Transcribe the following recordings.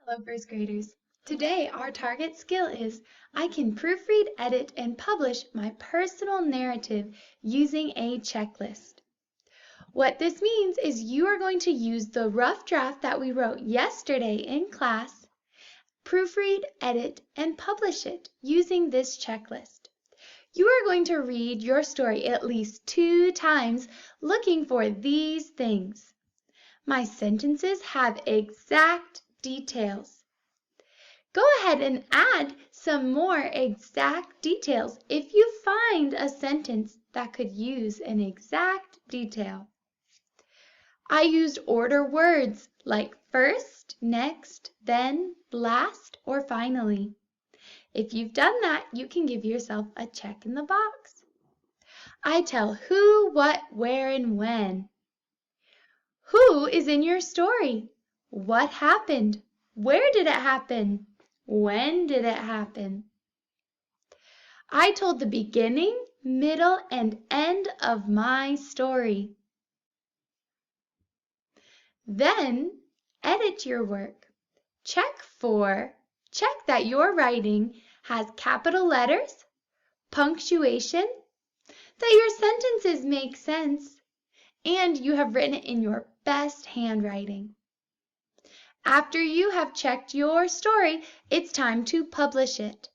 Hello, first graders. Today, our target skill is I can proofread, edit, and publish my personal narrative using a checklist. What this means is you are going to use the rough draft that we wrote yesterday in class, proofread, edit, and publish it using this checklist. You are going to read your story at least 2 times looking for these things. My sentences have exact details. Go ahead and add some more exact details if you find a sentence that could use an exact detail. I used order words like first, next, then, last, or finally. If you've done that, you can give yourself a check in the box. I tell who, what, where, and when. Who is in your story? What happened? Where did it happen? When did it happen? I told the beginning, middle, and end of my story. Then, edit your work. Check that your writing has capital letters, punctuation, that your sentences make sense, and you have written it in your best handwriting. After you have checked your story, it's time to publish it.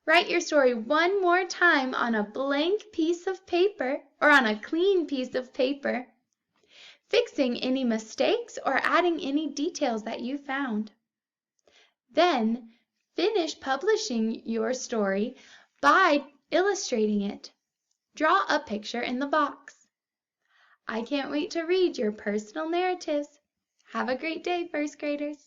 Write your story one more time on a blank piece of paper or on a clean piece of paper, fixing any mistakes or adding any details that you found. Then finish publishing your story by illustrating it. Draw a picture in the box. I can't wait to read your personal narratives. Have a great day, first graders.